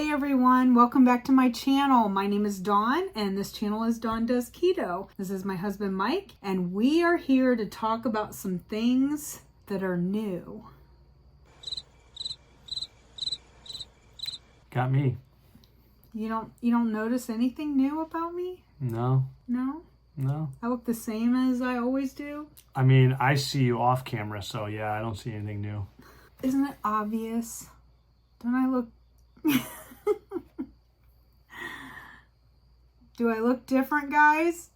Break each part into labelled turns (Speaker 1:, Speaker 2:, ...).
Speaker 1: Hey everyone, welcome back to my channel. My name is Dawn and this channel is Dawn Does Keto. This is my husband Mike and we are here to talk about some things that are new.
Speaker 2: Got me.
Speaker 1: You don't notice anything new about me?
Speaker 2: No.
Speaker 1: No?
Speaker 2: No.
Speaker 1: I look the same as I always do?
Speaker 2: I mean, I see you off camera, so yeah, I don't see anything new.
Speaker 1: Isn't it obvious? Don't I look... Do I look different, guys?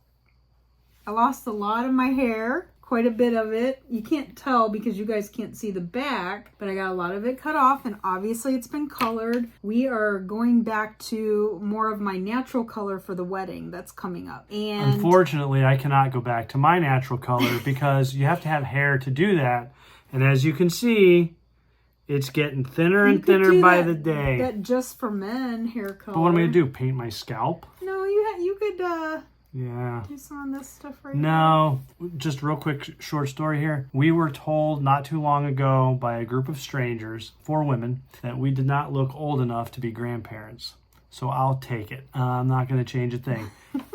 Speaker 1: I lost a lot of my hair, quite a bit of it. You can't tell because you guys can't see the back, but I got a lot of it cut off and obviously it's been colored. We are going back to more of my natural color for the wedding that's coming up. And
Speaker 2: unfortunately, I cannot go back to my natural color because you have to have hair to do that. And as you can see, it's getting thinner and thinner by the day.
Speaker 1: That just for men hair color.
Speaker 2: But what am I going to do? Paint my scalp?
Speaker 1: No, you could
Speaker 2: yeah.
Speaker 1: do some of this stuff right
Speaker 2: now. No, just real quick short story here. We were told not too long ago by a group of strangers, 4 women, that we did not look old enough to be grandparents. So I'll take it. I'm not going to change a thing.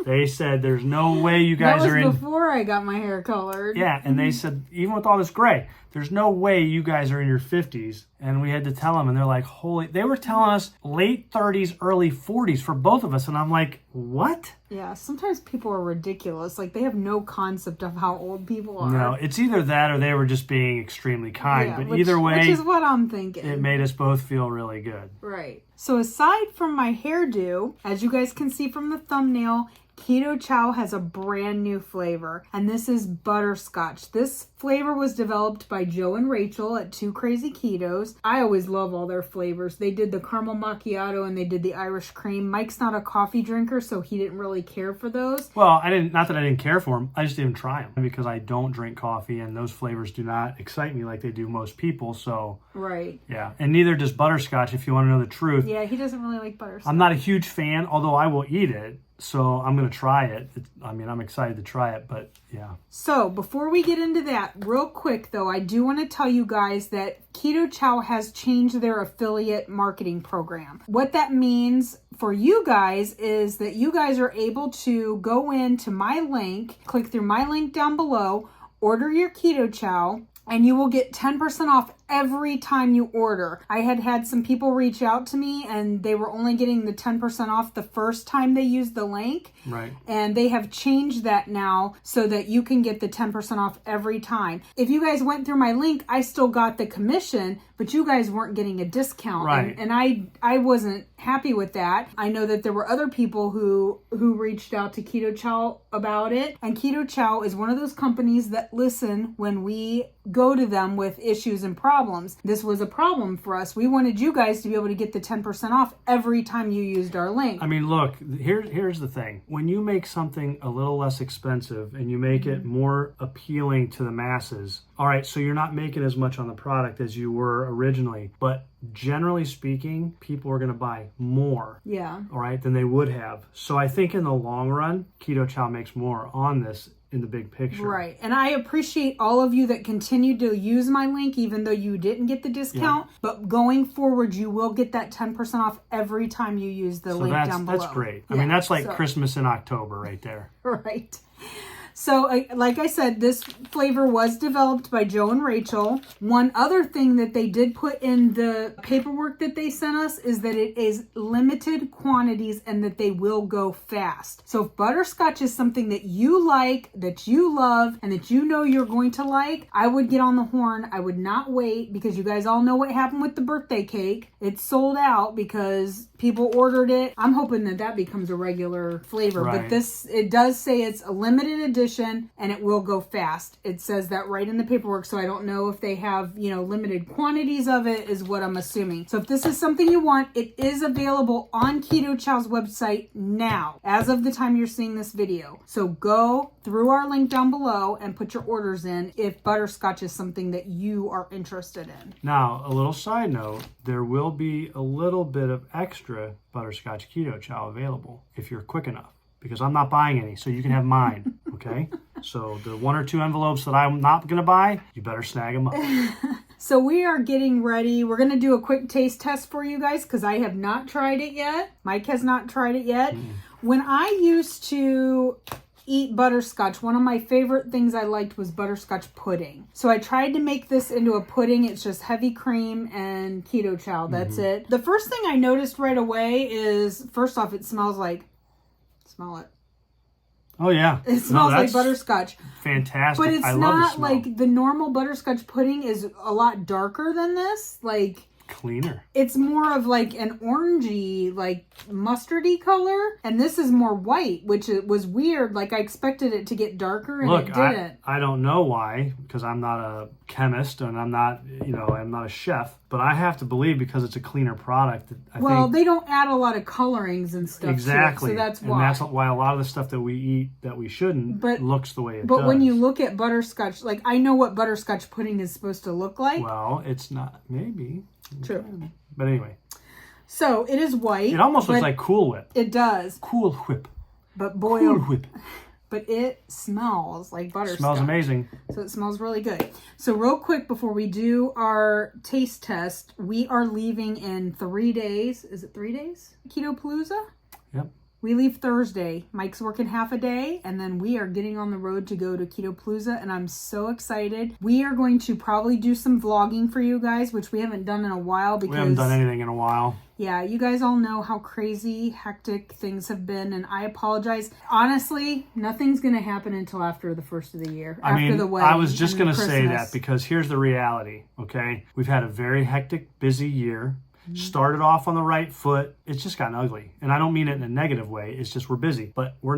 Speaker 2: They said there's no way you guys are in...
Speaker 1: That was before I got my hair colored.
Speaker 2: Yeah, and they said, even with all this gray, there's no way you guys are in your 50s. And we had to tell them, and they're like, holy... They were telling us late 30s, early 40s for both of us. And I'm like, what?
Speaker 1: Yeah, sometimes people are ridiculous. Like, they have no concept of how old people are.
Speaker 2: No, it's either that or they were just being extremely kind.
Speaker 1: Yeah,
Speaker 2: but either way...
Speaker 1: Which is what I'm thinking.
Speaker 2: It made us both feel really good.
Speaker 1: Right. So aside from my hairdo, as you guys can see from the thumbnail, Keto Chow has a brand new flavor, and this is Butterscotch. This flavor was developed by Joe and Rachel at Two Crazy Ketos. I always love all their flavors. They did the caramel macchiato and they did the Irish cream. Mike's not a coffee drinker, so he didn't really care for those.
Speaker 2: Well, not that I didn't care for them. I just didn't try them because I don't drink coffee, and those flavors do not excite me like they do most people. So
Speaker 1: right.
Speaker 2: Yeah, and neither does Butterscotch. If you want to know the truth.
Speaker 1: Yeah, he doesn't really like butterscotch.
Speaker 2: I'm not a huge fan, although I will eat it. So I'm going to try it. I'm excited to try it, but yeah.
Speaker 1: So before we get into that, real quick though, I do want to tell you guys that Keto Chow has changed their affiliate marketing program. What that means for you guys is that you guys are able to go into my link, click through my link down below, order your Keto Chow, and you will get 10% off every time you order. I had some people reach out to me and they were only getting the 10% off the first time they used the link.
Speaker 2: Right.
Speaker 1: And they have changed that now so that you can get the 10% off every time. If you guys went through my link, I still got the commission, but you guys weren't getting a discount.
Speaker 2: Right.
Speaker 1: And I wasn't happy with that. I know that there were other people who reached out to Keto Chow about it. And Keto Chow is one of those companies that listen when we go to them with issues and problems. This was a problem for us. We wanted you guys to be able to get the 10% off every time you used our link.
Speaker 2: I mean, look, here's the thing. When you make something a little less expensive and you make it more appealing to the masses, all right, so you're not making as much on the product as you were originally, but generally speaking, people are going to buy more,
Speaker 1: yeah,
Speaker 2: all right, than they would have. So I think in the long run, Keto Chow makes more on this in the big picture.
Speaker 1: Right. And I appreciate all of you that continue to use my link even though you didn't get the discount. Yeah. But going forward, you will get that 10% off every time you use the link down below.
Speaker 2: That's great. I mean, that's like Christmas in October right there.
Speaker 1: Right. So, like I said, this flavor was developed by Joe and Rachel. One other thing that they did put in the paperwork that they sent us is that it is limited quantities and that they will go fast. So if butterscotch is something that you like, that you love, and that you know you're going to like, I would get on the horn. I would not wait because you guys all know what happened with the birthday cake. It sold out because people ordered it. I'm hoping that that becomes a regular flavor.
Speaker 2: Right.
Speaker 1: But it does say it's a limited edition and it will go fast. It says that right in the paperwork, so I don't know if they have, limited quantities of it is what I'm assuming. So if this is something you want, it is available on Keto Chow's website now, as of the time you're seeing this video. So go through our link down below and put your orders in if butterscotch is something that you are interested in.
Speaker 2: Now, a little side note, there will be a little bit of extra butterscotch Keto Chow available if you're quick enough, because I'm not buying any, so you can have mine, okay? So the 1 or 2 envelopes that I'm not going to buy, you better snag them up.
Speaker 1: So we are getting ready. We're going to do a quick taste test for you guys because I have not tried it yet. Mike has not tried it yet. When I used to eat butterscotch, one of my favorite things I liked was butterscotch pudding. So I tried to make this into a pudding. It's just heavy cream and Keto Chow. That's it. The first thing I noticed right away is, first off, it smells like, smell it.
Speaker 2: Oh, yeah.
Speaker 1: It smells like butterscotch.
Speaker 2: Fantastic.
Speaker 1: But it's
Speaker 2: I love the
Speaker 1: not
Speaker 2: smell.
Speaker 1: like the normal butterscotch pudding is a lot darker than this. Like,
Speaker 2: cleaner.
Speaker 1: it's more of like an orangey, like mustardy color. And this is more white, which it was weird. Like I expected it to get darker and it didn't.
Speaker 2: I don't know why, because I'm not a chemist and I'm not, I'm not a chef. But I have to believe because it's a cleaner product. I think,
Speaker 1: they don't add a lot of colorings and stuff
Speaker 2: exactly.
Speaker 1: to it, so that's why.
Speaker 2: And that's why a lot of the stuff that we eat that we shouldn't looks the way it does.
Speaker 1: But when you look at butterscotch, like I know what butterscotch pudding is supposed to look like.
Speaker 2: Well, it's not. Maybe.
Speaker 1: True.
Speaker 2: But anyway.
Speaker 1: So it is white.
Speaker 2: It almost looks like Cool Whip.
Speaker 1: It does.
Speaker 2: Cool Whip.
Speaker 1: But boy,
Speaker 2: Cool Whip.
Speaker 1: But it smells like butterscotch.
Speaker 2: Smells amazing.
Speaker 1: So it smells really good. So real quick before we do our taste test, we are leaving in 3 days. Is it 3 days? Keto-pa-Lou-za?
Speaker 2: Yep.
Speaker 1: We leave Thursday. Mike's working half a day, and then we are getting on the road to go to Keto-pa-Lou-za, and I'm so excited. We are going to probably do some vlogging for you guys, which we haven't done in a while because...
Speaker 2: We haven't done anything in a while.
Speaker 1: Yeah, you guys all know how crazy, hectic things have been, and I apologize. Honestly, nothing's going to happen until after the first of the year, after the wedding.
Speaker 2: I was just going to say that because here's the reality, okay? We've had a very hectic, busy year. Started off on the right foot. It's just gotten ugly. And I don't mean it in a negative way. It's just we're busy. But we're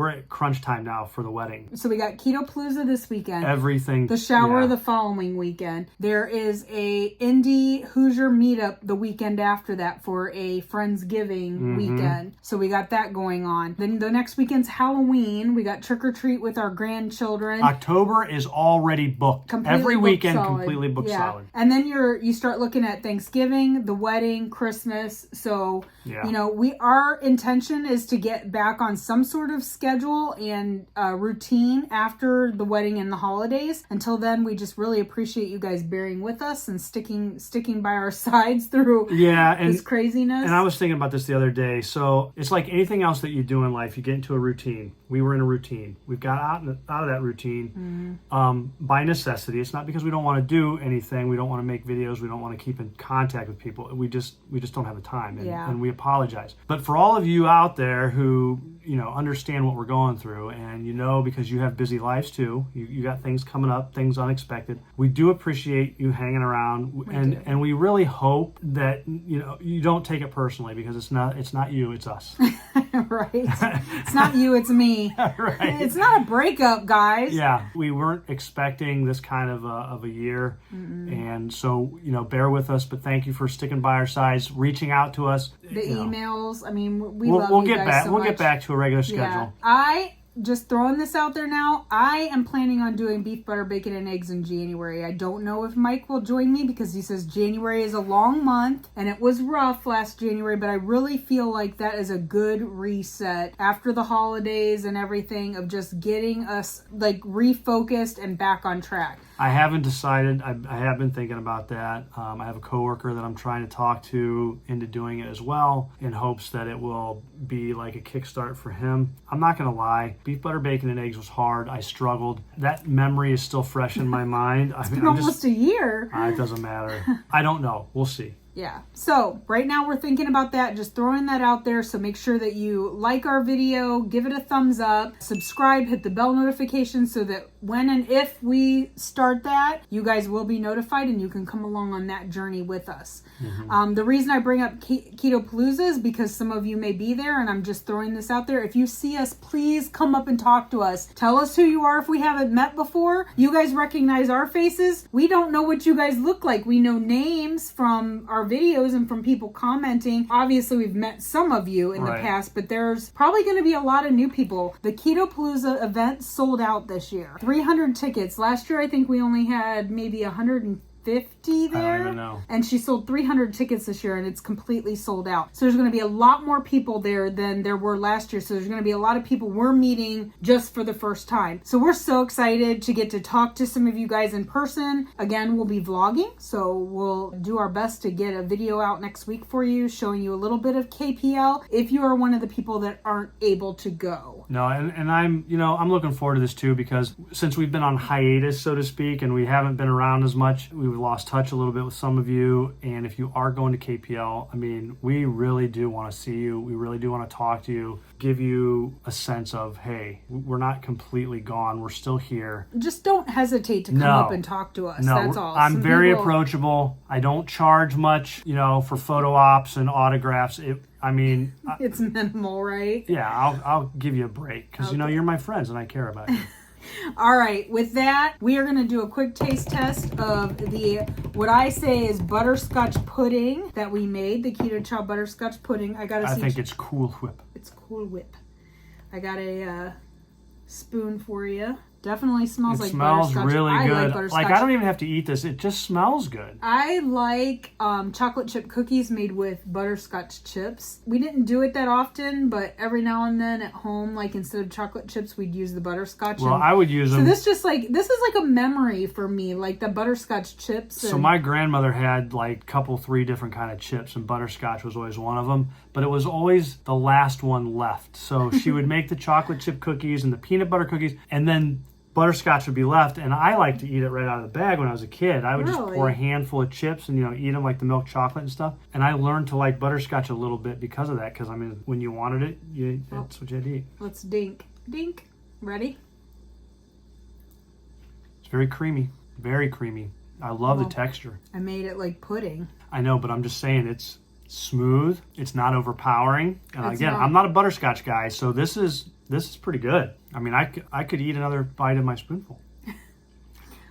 Speaker 2: at crunch time now for the wedding.
Speaker 1: So we got Keto-pa-Lou-za this weekend.
Speaker 2: Everything.
Speaker 1: The shower the following weekend. There is a Indie Hoosier meetup the weekend after that for a Friendsgiving weekend. So we got that going on. Then the next weekend's Halloween. We got trick or treat with our grandchildren.
Speaker 2: October is already booked.
Speaker 1: Completely
Speaker 2: Every
Speaker 1: booked
Speaker 2: weekend
Speaker 1: solid.
Speaker 2: completely booked solid.
Speaker 1: And then you start looking at Thanksgiving, the wedding, Christmas. So, our intention is to get back on some sort of schedule and routine after the wedding and the holidays. Until then, we just really appreciate you guys bearing with us and sticking by our sides through this craziness.
Speaker 2: And I was thinking about this the other day. So it's like anything else that you do in life, you get into a routine. We were in a routine. We've got out of that routine by necessity. It's not because we don't want to do anything. We don't want to make videos. We don't want to keep in contact with people. We just don't have the time, and we apologize. But for all of you out there who understand what we're going through, and because you have busy lives too, you got things coming up, things unexpected. We do appreciate you hanging around, and we really hope that you don't take it personally because it's not you, it's us.
Speaker 1: Right? It's not you, it's me.
Speaker 2: Right.
Speaker 1: It's not a breakup, guys.
Speaker 2: Yeah, we weren't expecting this kind of a year, and so bear with us. But thank you for sticking by our sides, reaching out to us.
Speaker 1: The emails. I mean, we love you guys so much.
Speaker 2: We'll get back to a regular schedule.
Speaker 1: I just throwing this out there now. I am planning on doing beef, butter, bacon, and eggs in January. I don't know if Mike will join me because he says January is a long month and it was rough last January, but I really feel like that is a good reset after the holidays and everything of just getting us like refocused and back on track.
Speaker 2: I haven't decided. I have been thinking about that. I have a coworker that I'm trying to talk to into doing it as well in hopes that it will be like a kickstart for him. I'm not going to lie. Beef, butter, bacon, and eggs was hard. I struggled. That memory is still fresh in my mind.
Speaker 1: It's been almost a year.
Speaker 2: It doesn't matter. I don't know. We'll see.
Speaker 1: Yeah. So right now we're thinking about that, just throwing that out there. So make sure that you like our video, give it a thumbs up, subscribe, hit the bell notification so that when and if we start that, you guys will be notified and you can come along on that journey with us. The reason I bring up Keto-pa-Lou-za is because some of you may be there and I'm just throwing this out there. If you see us, please come up and talk to us. Tell us who you are if we haven't met before. You guys recognize our faces. We don't know what you guys look like. We know names from our videos and from people commenting. Obviously, we've met some of you in the past, but there's probably going to be a lot of new people. The Keto-pa-Lou-za event sold out this year. 300 tickets. Last year, I think we only had maybe 150 50 there.
Speaker 2: I don't even know.
Speaker 1: And she sold 300 tickets this year, and it's completely sold out. So there's going to be a lot more people there than there were last year. So there's going to be a lot of people we're meeting just for the first time. So we're so excited to get to talk to some of you guys in person. Again, we'll be vlogging, so we'll do our best to get a video out next week for you, showing you a little bit of KPL if you are one of the people that aren't able to go.
Speaker 2: No, and I'm looking forward to this too, because since we've been on hiatus, so to speak, and we haven't been around as much, we've lost touch a little bit with some of you. And if you are going to KPL, I mean, we really do want to see you. We really do want to talk to you, give you a sense of, hey, we're not completely gone. We're still here.
Speaker 1: Just don't hesitate to come up and talk to us.
Speaker 2: No,
Speaker 1: that's all.
Speaker 2: I'm very approachable. I don't charge much, for photo ops and autographs.
Speaker 1: It's minimal, right?
Speaker 2: Yeah, I'll give you a break because you're my friends and I care about you.
Speaker 1: All right, with that, we are going to do a quick taste test of what I say is butterscotch pudding that we made, the Keto Chow butterscotch pudding. I
Speaker 2: think it's Cool Whip.
Speaker 1: It's Cool Whip. I got a spoon for you. Definitely smells like butterscotch.
Speaker 2: It smells really good.
Speaker 1: I like butterscotch.
Speaker 2: I don't even have to eat this. It just smells good.
Speaker 1: I like chocolate chip cookies made with butterscotch chips. We didn't do it that often, but every now and then at home, like instead of chocolate chips, we'd use the butterscotch.
Speaker 2: Well, I would use them.
Speaker 1: So this is like a memory for me, like the butterscotch chips.
Speaker 2: So my grandmother had like three different kind of chips, and butterscotch was always one of them. But it was always the last one left. So she would make the chocolate chip cookies and the peanut butter cookies, and then butterscotch would be left, and I liked to eat it right out of the bag when I was a kid. I would just pour a handful of chips and eat them like the milk chocolate and stuff. And I learned to like butterscotch a little bit because of that. Because when you wanted it, that's what you had to eat.
Speaker 1: Let's dink. Ready?
Speaker 2: It's very creamy, very creamy. I love the texture.
Speaker 1: I made it like pudding.
Speaker 2: I know, but I'm just saying it's smooth. It's not overpowering. And
Speaker 1: It's
Speaker 2: again,
Speaker 1: not.
Speaker 2: I'm not a butterscotch guy, so this is pretty good. I mean, I could eat another bite of my spoonful.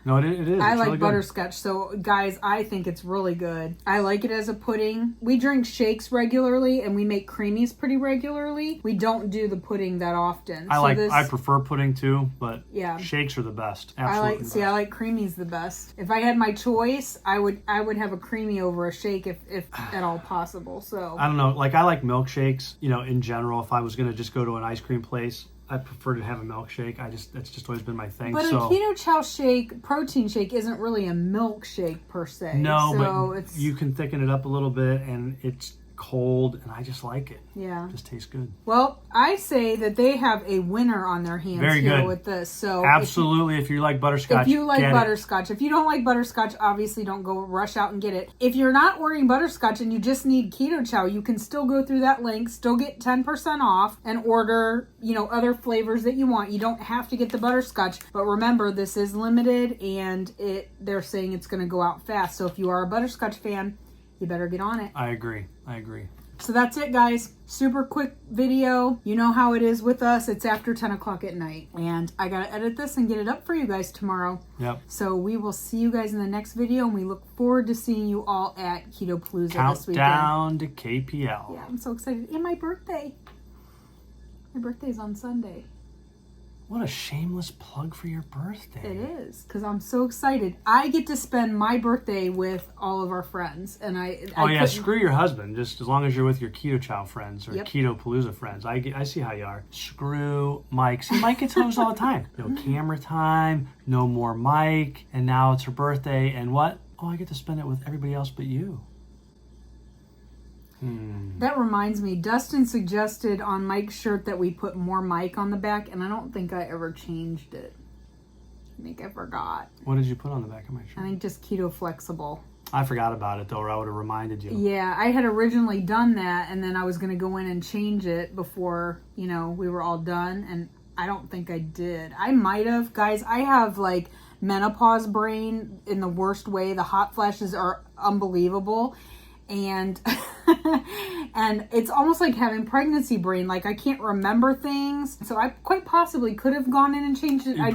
Speaker 2: No, it is.
Speaker 1: I
Speaker 2: It's
Speaker 1: like
Speaker 2: really
Speaker 1: butterscotch, so guys, I think it's really good. I like it as a pudding. We drink shakes regularly, and we make creamies pretty regularly. We don't do the pudding that often.
Speaker 2: I prefer pudding too, but
Speaker 1: yeah,
Speaker 2: shakes are the best. Absolutely.
Speaker 1: I like creamies the best. If I had my choice, I would have a creamy over a shake if at all possible. So
Speaker 2: I don't know. Like I like milkshakes. In general, if I was gonna just go to an ice cream place, I prefer to have a milkshake. That's just always been my thing.
Speaker 1: But a Keto Chow shake, protein shake, isn't really a milkshake per se.
Speaker 2: No,
Speaker 1: so
Speaker 2: but you can thicken it up a little bit, and it's cold, and I just like it.
Speaker 1: Yeah.
Speaker 2: It just tastes good.
Speaker 1: Well, I say that they have a winner on their hands with this. So
Speaker 2: absolutely, if you like butterscotch,
Speaker 1: if you like butterscotch. If you don't like butterscotch, obviously don't go rush out and get it. If you're not ordering butterscotch and you just need Keto Chow, you can still go through that link, still get 10% off, and order, other flavors that you want. You don't have to get the butterscotch, but remember, this is limited, and they're saying it's going to go out fast. So if you are a butterscotch fan, you better get on it.
Speaker 2: I agree.
Speaker 1: So that's it, guys. Super quick video. You know how it is with us. It's after 10 o'clock at night. And I got to edit this and get it up for you guys tomorrow.
Speaker 2: Yep.
Speaker 1: So we will see you guys in the next video. And we look forward to seeing you all at Keto-Pa-Lou-za this weekend.
Speaker 2: Countdown to KPL.
Speaker 1: Yeah, I'm so excited. And my birthday. My birthday's on Sunday.
Speaker 2: What a shameless plug for your birthday.
Speaker 1: It is, because I'm so excited. I get to spend my birthday with all of our friends. And
Speaker 2: screw your husband. Just as long as you're with your Keto Chow friends or
Speaker 1: Yep.
Speaker 2: Keto-Pa-Lou-za friends. I see how you are. Screw Mike. See, Mike gets hosed all the time. No camera time, no more Mike, and now it's her birthday, and what? Oh, I get to spend it with everybody else but you.
Speaker 1: That reminds me, Dustin suggested on Mike's shirt that we put more Mike on the back, and I don't think I ever changed it. I think I forgot.
Speaker 2: What did you put on the back of my shirt?
Speaker 1: I think just Keto Flexible.
Speaker 2: I forgot about it, though, or I would have reminded you.
Speaker 1: Yeah, I had originally done that, and then I was going to go in and change it before, we were all done, and I don't think I did. I might have. Guys, I have, menopause brain in the worst way. The hot flashes are unbelievable. And and it's almost like having pregnancy brain. Like I can't remember things. So I quite possibly could have gone in and changed it. I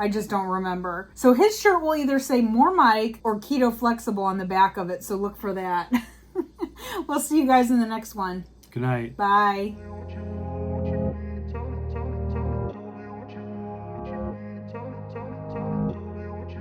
Speaker 1: just don't remember. So his shirt will either say more Mike or Keto Flexible on the back of it. So look for that. We'll see you guys in the next one.
Speaker 2: Good night.
Speaker 1: Bye.